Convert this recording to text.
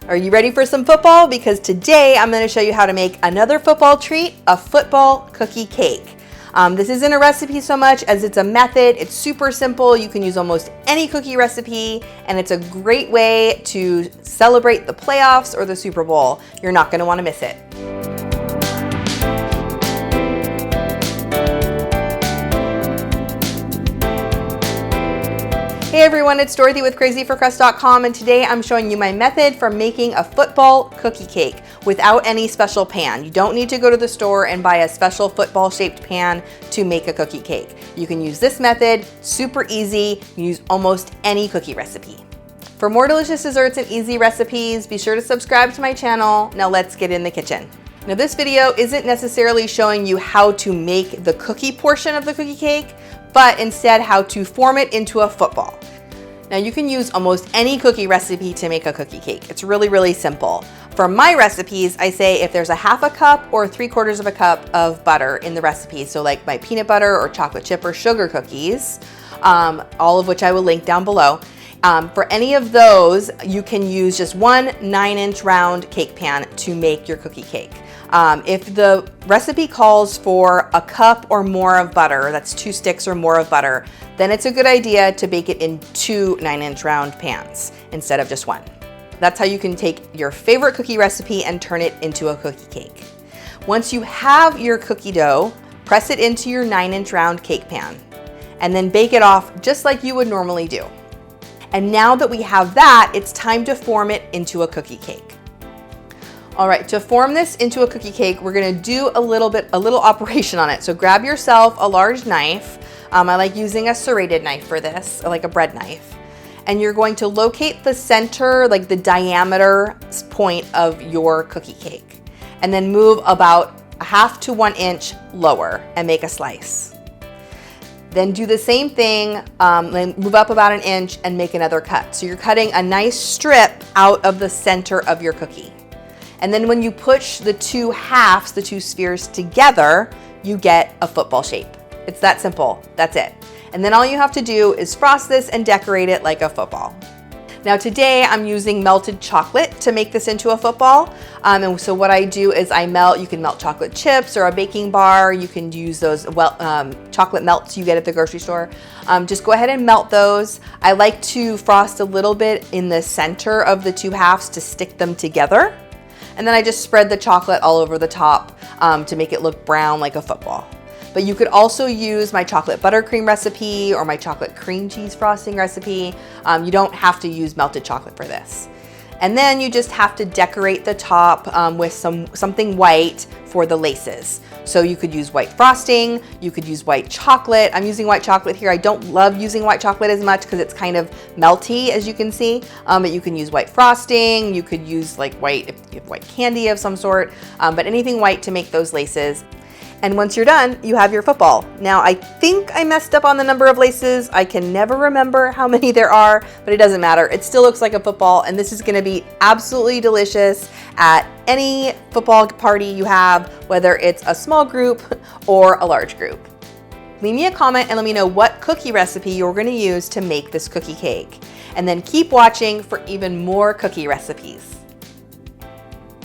Are you ready for some football? Because today I'm going to show you how to make another football treat, a football cookie cake. This isn't a recipe so much as it's a method. It's super simple. You can use almost any cookie recipe, and it's a great way to celebrate the playoffs or the Super Bowl. You're not going to want to miss it. Hey everyone, it's Dorothy with crazyforcrust.com, and today I'm showing you my method for making a football cookie cake without any special pan. You don't need to go to the store and buy a special football shaped pan to make a cookie cake. You can use this method, super easy. You can use almost any cookie recipe. For more delicious desserts and easy recipes, be sure to subscribe to my channel. Now let's get in the kitchen. Now this video isn't necessarily showing you how to make the cookie portion of the cookie cake, but instead how to form it into a football. Now you can use almost any cookie recipe to make a cookie cake. It's really, really simple. For my recipes, I say if there's a half a cup or 3/4 of a cup of butter in the recipe, so like my peanut butter or chocolate chip or sugar cookies, all of which I will link down below. For any of those, you can use just one 9-inch round cake pan to make your cookie cake. If the recipe calls for a cup or more of butter, that's 2 sticks or more of butter, then it's a good idea to bake it in 2 9-inch round pans instead of just one. That's how you can take your favorite cookie recipe and turn it into a cookie cake. Once you have your cookie dough, press it into your 9-inch round cake pan and then bake it off just like you would normally do. And now that we have that, it's time to form it into a cookie cake. All right, to form this into a cookie cake, we're gonna do a little operation on it. So grab yourself a large knife. I like using a serrated knife for this, like a bread knife. And you're going to locate the center, like the diameter point of your cookie cake. And then move about 1/2 to 1 inch lower and make a slice. Then do the same thing, then move up about 1 inch and make another cut. So you're cutting a nice strip out of the center of your cookie. And then when you push the two halves, the two spheres together, you get a football shape. It's that simple, that's it. And then all you have to do is frost this and decorate it like a football. Now today I'm using melted chocolate to make this into a football. And so what I do is you can melt chocolate chips or a baking bar. You can use those chocolate melts you get at the grocery store. Just go ahead and melt those. I like to frost a little bit in the center of the two halves to stick them together. And then I just spread the chocolate all over the top to make it look brown like a football. But you could also use my chocolate buttercream recipe or my chocolate cream cheese frosting recipe. You don't have to use melted chocolate for this. And then you just have to decorate the top with something white for the laces. So you could use white frosting, you could use white chocolate. I'm using white chocolate here. I don't love using white chocolate as much because it's kind of melty, as you can see. But you can use white frosting, you could use like white candy of some sort, but anything white to make those laces. And once you're done, you have your football. Now, I think I messed up on the number of laces. I can never remember how many there are, but it doesn't matter. It still looks like a football, and this is gonna be absolutely delicious at any football party you have, whether it's a small group or a large group. Leave me a comment and let me know what cookie recipe you're gonna use to make this cookie cake. And then keep watching for even more cookie recipes.